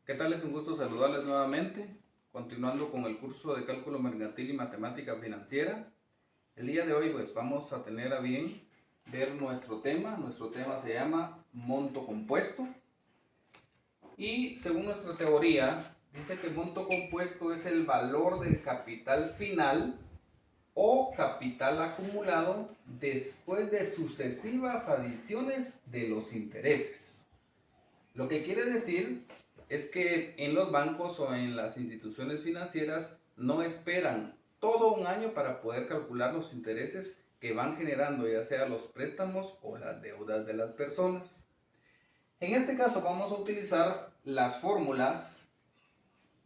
¿Qué tal? Es un gusto saludarles nuevamente, continuando con el curso de cálculo mercantil y matemática financiera. El día de hoy pues vamos a tener a bien ver nuestro tema. Nuestro tema se llama monto compuesto y según nuestra teoría dice que monto compuesto es el valor del capital final o capital acumulado después de sucesivas adiciones de los intereses. Lo que quiere decir es que en los bancos o en las instituciones financieras no esperan todo un año para poder calcular los intereses que van generando, ya sea los préstamos o las deudas de las personas. En este caso vamos a utilizar las fórmulas.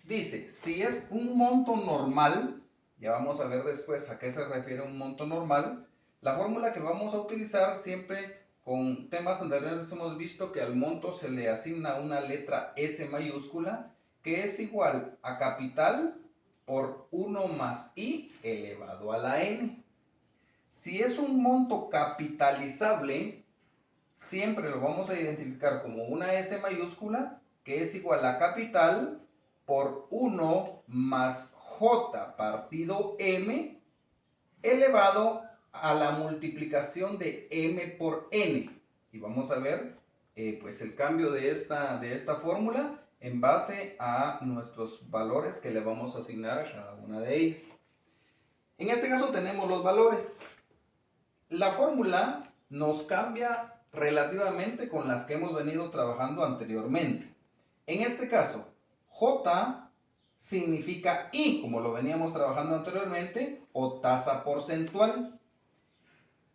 Dice, si es un monto normal, ya vamos a ver después a qué se refiere un monto normal, la fórmula que vamos a utilizar siempre. Con temas anteriores hemos visto que al monto se le asigna una letra S mayúscula que es igual a capital por 1 más I elevado a la N. Si es un monto capitalizable, siempre lo vamos a identificar como una S mayúscula que es igual a capital por 1 más J partido M elevado a la multiplicación de m por n. Y vamos a ver pues el cambio de esta fórmula en base a nuestros valores que le vamos a asignar a cada una de ellas. En este caso tenemos los valores. La fórmula nos cambia relativamente con las que hemos venido trabajando anteriormente. En este caso, J significa I, como lo veníamos trabajando anteriormente, o tasa porcentual.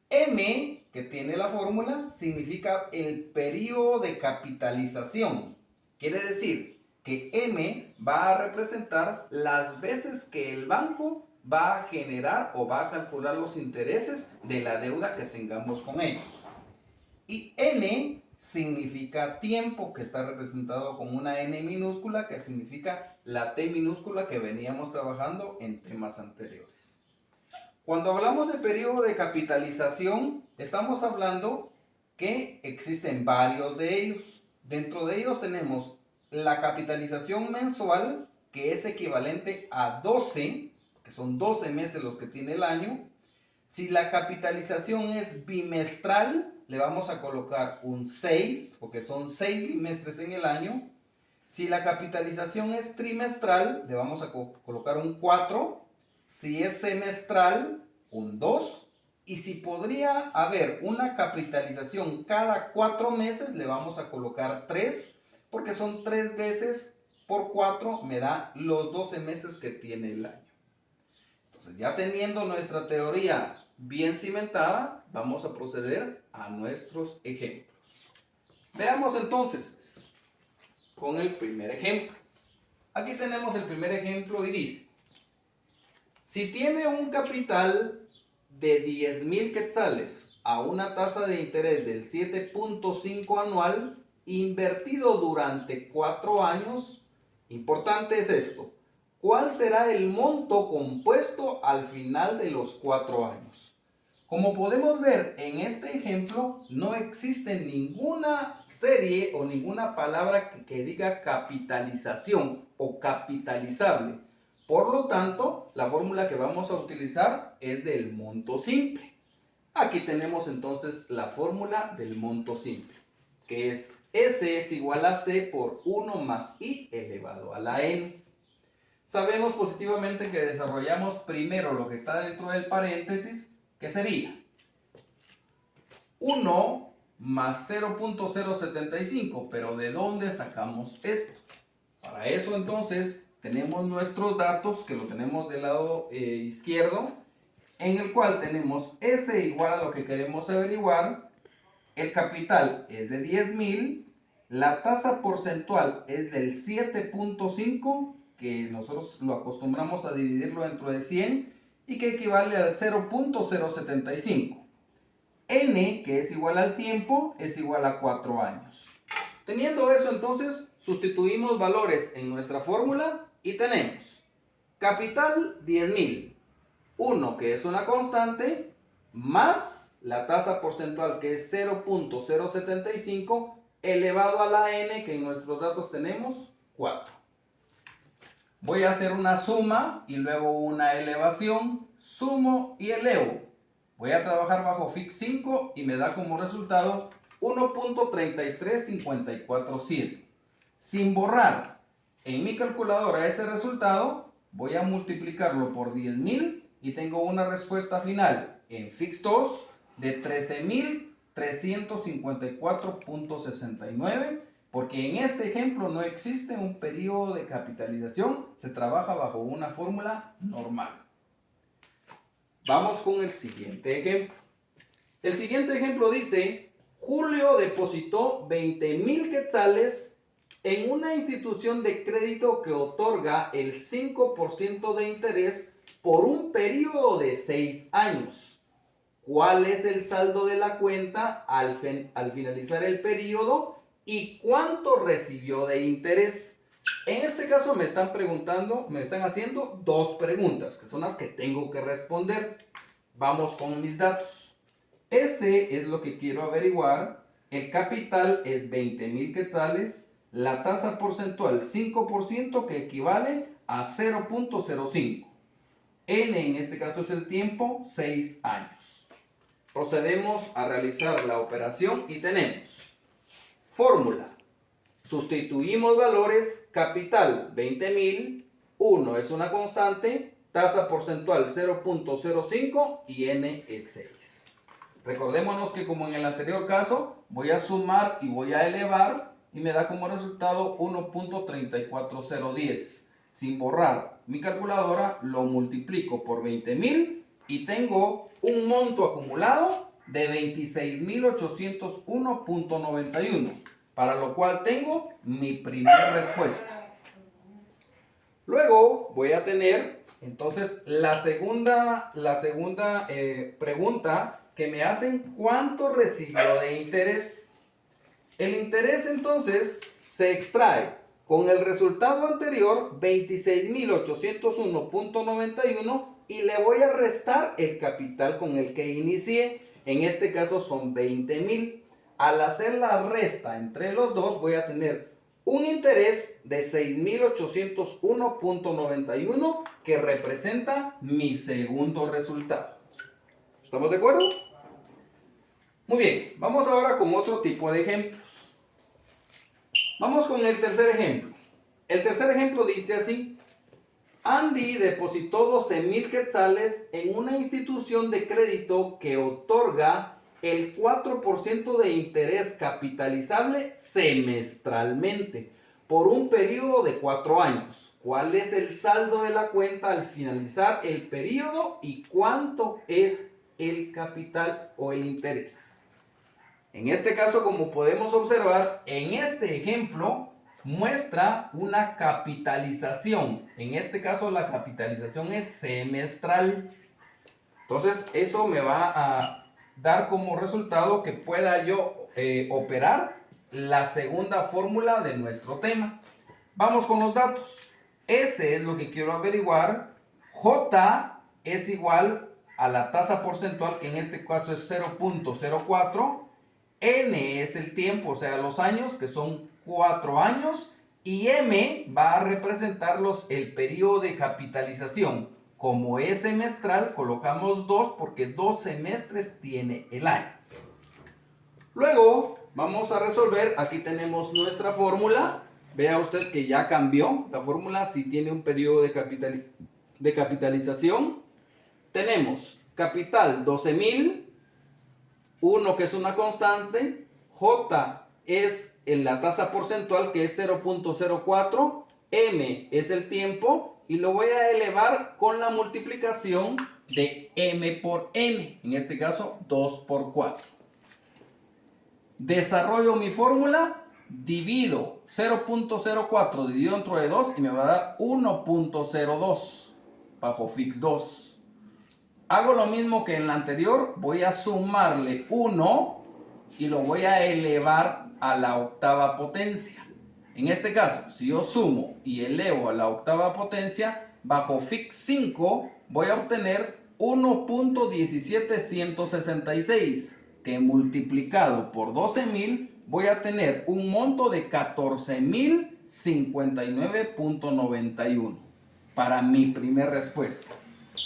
M, que tiene la fórmula, significa el periodo de capitalización. Quiere decir que M va a representar las veces que el banco va a generar o va a calcular los intereses de la deuda que tengamos con ellos. Y N significa tiempo, que está representado con una N minúscula, que significa la T minúscula que veníamos trabajando en temas anteriores. Cuando hablamos de periodo de capitalización, estamos hablando que existen varios de ellos. Dentro de ellos tenemos la capitalización mensual, que es equivalente a 12, que son 12 meses los que tiene el año. Si la capitalización es bimestral, le vamos a colocar un 6, porque son 6 bimestres en el año. Si la capitalización es trimestral, le vamos a colocar un 4. Si es semestral, un 2. Y si podría haber una capitalización cada 4 meses, le vamos a colocar 3, porque son 3 veces por 4, me da los 12 meses que tiene el año. Entonces, ya teniendo nuestra teoría bien cimentada, vamos a proceder a nuestros ejemplos. Veamos entonces con el primer ejemplo. Aquí tenemos el primer ejemplo y dice, si tiene un capital de 10,000 quetzales a una tasa de interés del 7.5 anual, invertido durante 4 años, importante es esto, ¿cuál será el monto compuesto al final de los 4 años? Como podemos ver en este ejemplo, no existe ninguna serie o ninguna palabra que diga capitalización o capitalizable. Por lo tanto, la fórmula que vamos a utilizar es del monto simple. Aquí tenemos entonces la fórmula del monto simple, que es S es igual a C por 1 más I elevado a la N. Sabemos positivamente que desarrollamos primero lo que está dentro del paréntesis, que sería 1 más 0.075, pero ¿de dónde sacamos esto? Para eso entonces tenemos nuestros datos, que lo tenemos del lado izquierdo, en el cual tenemos S igual a lo que queremos averiguar, el capital es de 10,000, la tasa porcentual es del 7.5, que nosotros lo acostumbramos a dividirlo dentro de 100 y que equivale al 0.075. N, que es igual al tiempo, es igual a 4 años. Teniendo eso, entonces, sustituimos valores en nuestra fórmula y tenemos capital 10,000, 1 que es una constante, más la tasa porcentual que es 0.075 elevado a la N, que en nuestros datos tenemos 4. Voy a hacer una suma y luego una elevación. Sumo y elevo. Voy a trabajar bajo fix 5 y me da como resultado 1.33547. Sin borrar en mi calculadora ese resultado, voy a multiplicarlo por 10.000 y tengo una respuesta final en fix 2 de 13.354.69, porque en este ejemplo no existe un periodo de capitalización, se trabaja bajo una fórmula normal. Vamos con el siguiente ejemplo. El siguiente ejemplo dice: Julio depositó 20.000 quetzales en una institución de crédito que otorga el 5% de interés por un periodo de 6 años. ¿Cuál es el saldo de la cuenta al finalizar el periodo y cuánto recibió de interés? En este caso me están haciendo dos preguntas, que son las que tengo que responder. Vamos con mis datos. Ese es lo que quiero averiguar. El capital es 20.000 quetzales. La tasa porcentual 5%, que equivale a 0.05. N en este caso es el tiempo, 6 años. Procedemos a realizar la operación y tenemos fórmula. Sustituimos valores: capital 20.000, 1 es una constante, tasa porcentual 0.05 y N es 6. Recordémonos que como en el anterior caso, voy a sumar y voy a elevar y me da como resultado 1.34010. Sin borrar mi calculadora, lo multiplico por 20.000 y tengo un monto acumulado de 26.801.91, para lo cual tengo mi primera respuesta. Luego voy a tener entonces la segunda pregunta que me hacen: ¿cuánto recibió de interés? El interés entonces se extrae con el resultado anterior, 26.801.91, y le voy a restar el capital con el que inicié. En este caso son 20.000. Al hacer la resta entre los dos, voy a tener un interés de 6.801.91, que representa mi segundo resultado. ¿Estamos de acuerdo? Muy bien, vamos ahora con otro tipo de ejemplos. Vamos con el tercer ejemplo. El tercer ejemplo dice así: Andy depositó 12.000 quetzales en una institución de crédito que otorga el 4% de interés capitalizable semestralmente por un periodo de 4 años. ¿Cuál es el saldo de la cuenta al finalizar el periodo y cuánto es el capital o el interés? En este caso, como podemos observar, en este ejemplo muestra una capitalización. En este caso la capitalización es semestral. Entonces eso me va a dar como resultado que pueda yo operar la segunda fórmula de nuestro tema. Vamos con los datos. S es lo que quiero averiguar. J es igual a la tasa porcentual, que en este caso es 0.04. N es el tiempo, o sea, los años, que son 4 años. Y M va a representar el periodo de capitalización. Como es semestral, colocamos 2 porque 2 semestres tiene el año. Luego vamos a resolver. Aquí tenemos nuestra fórmula. Vea usted que ya cambió la fórmula si tiene un periodo de capitalización. Tenemos capital 12.000, 1 que es una constante, J es en la tasa porcentual, que es 0.04, M es el tiempo, y lo voy a elevar con la multiplicación de M por N, en este caso 2 por 4. Desarrollo mi fórmula, divido 0.04 dividido entre 2 y me va a dar 1.02 bajo fix 2. Hago lo mismo que en la anterior, voy a sumarle 1 y lo voy a elevar a la octava potencia. En este caso, si yo sumo y elevo a la octava potencia, bajo fix 5 voy a obtener 1.17166, que multiplicado por 12.000 voy a tener un monto de 14.000 59.91 para mi primera respuesta.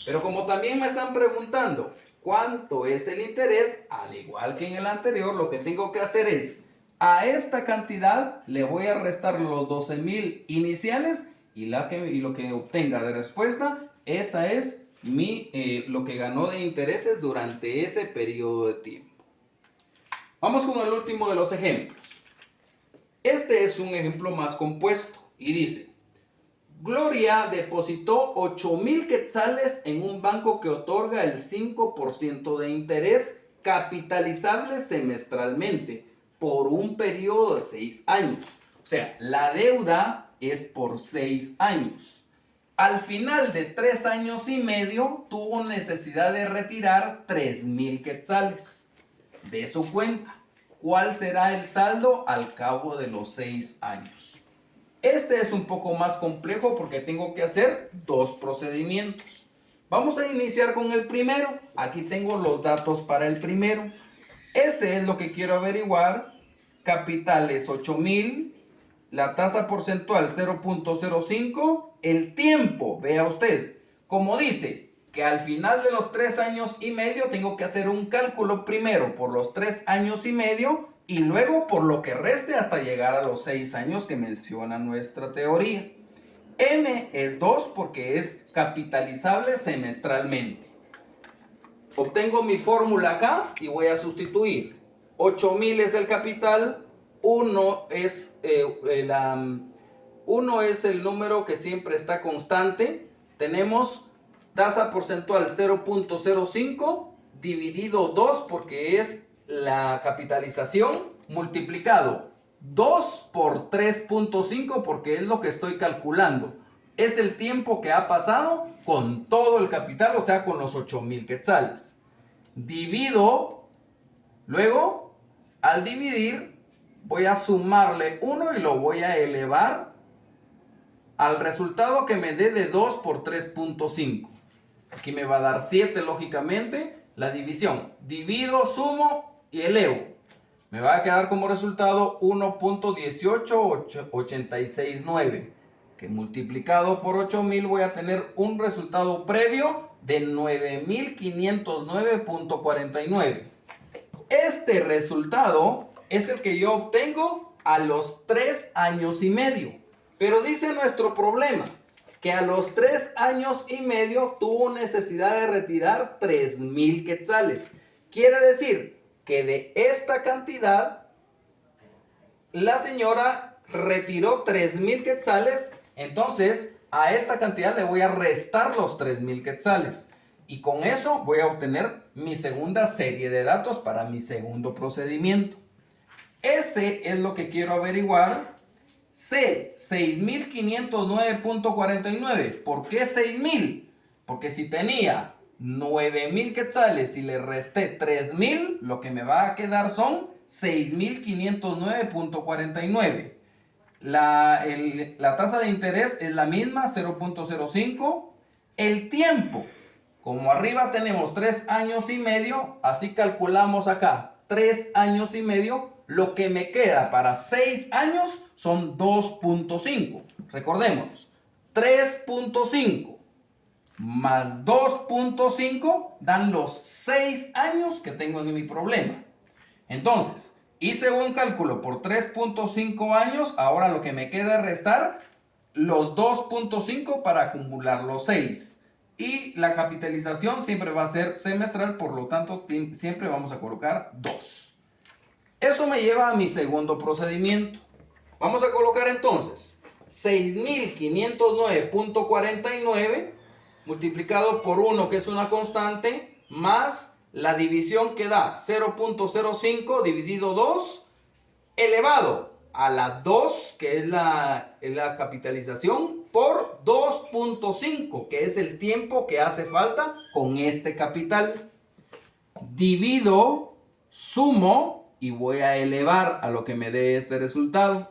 Pero como también me están preguntando cuánto es el interés, al igual que en el anterior, lo que tengo que hacer es, a esta cantidad le voy a restar los 12,000 iniciales y lo que obtenga de respuesta, esa es lo que ganó de intereses durante ese periodo de tiempo. Vamos con el último de los ejemplos. Este es un ejemplo más compuesto y dice: Gloria depositó 8,000 quetzales en un banco que otorga el 5% de interés capitalizable semestralmente por un periodo de 6 años. O sea, la deuda es por 6 años. Al final de 3 años y medio tuvo necesidad de retirar 3,000 quetzales de su cuenta. ¿Cuál será el saldo al cabo de los 6 años? Este es un poco más complejo porque tengo que hacer dos procedimientos. Vamos a iniciar con el primero. Aquí tengo los datos para el primero. Ese es lo que quiero averiguar. Capital es 8,000. La tasa porcentual 0.05. El tiempo, vea usted, como dice que al final de los 3 años y medio tengo que hacer un cálculo primero por los 3 años y medio y luego por lo que reste hasta llegar a los 6 años que menciona nuestra teoría. M es 2 porque es capitalizable semestralmente. Obtengo mi fórmula acá y voy a sustituir. 8,000 es el capital, 1 es el número que siempre está constante. Tenemos tasa porcentual 0.05 dividido 2 porque es la capitalización, multiplicado 2 por 3.5 porque es lo que estoy calculando. Es el tiempo que ha pasado con todo el capital, o sea, con los 8,000 quetzales. Divido, luego, al dividir, voy a sumarle 1 y lo voy a elevar al resultado que me dé de 2 por 3.5. Aquí me va a dar 7, lógicamente, la división. Divido, sumo y elevo. Me va a quedar como resultado 1.18869. Que multiplicado por 8,000 voy a tener un resultado previo de 9,509.49. Este resultado es el que yo obtengo a los 3 años y medio. Pero dice nuestro problema que a los 3 años y medio tuvo necesidad de retirar 3,000 quetzales. Quiere decir que de esta cantidad la señora retiró 3,000 quetzales. Entonces a esta cantidad le voy a restar los 3,000 quetzales. Y con eso voy a obtener mi segunda serie de datos para mi segundo procedimiento. Ese es lo que quiero averiguar. C, 6,509.49. ¿Por qué 6,000? Porque si tenía 9,000 quetzales y le resté 3,000, lo que me va a quedar son 6,509.49. La tasa de interés es la misma, 0.05. El tiempo, como arriba tenemos 3 años y medio, así calculamos acá 3 años y medio. Lo que me queda para 6 años son 2.5. Recordemos, 3.5 más 2.5 dan los 6 años que tengo en mi problema. Entonces, hice un cálculo por 3.5 años. Ahora lo que me queda es restar los 2.5 para acumular los 6. Y la capitalización siempre va a ser semestral, por lo tanto siempre vamos a colocar 2. Eso me lleva a mi segundo procedimiento. Vamos a colocar entonces 6,509.49 multiplicado por 1, que es una constante, más la división que da 0.05 dividido 2, elevado a la 2, que es la capitalización, por 2.5, que es el tiempo que hace falta con este capital. Divido, sumo y voy a elevar a lo que me dé este resultado.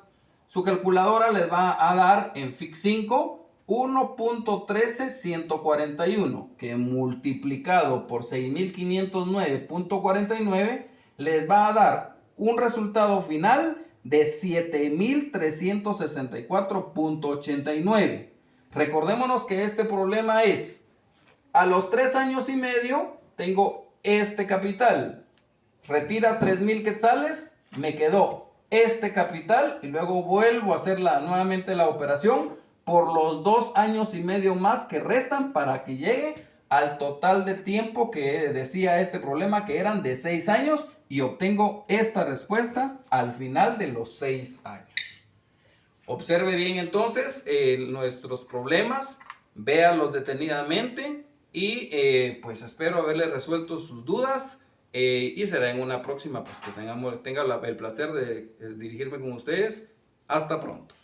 Su calculadora les va a dar en FIC5 1.13141, que multiplicado por 6,509.49 les va a dar un resultado final de 7.364.89. Recordémonos que este problema es, a los 3 años y medio tengo este capital, retira 3,000 quetzales, me quedó este capital y luego vuelvo a hacer nuevamente la operación por los 2 años y medio más que restan para que llegue al total de tiempo que decía este problema, que eran de 6 años, y obtengo esta respuesta al final de los 6 años. Observe bien entonces nuestros problemas, véalos detenidamente y pues espero haberle resuelto sus dudas y será en una próxima pues que tenga el placer de dirigirme con ustedes. Hasta pronto.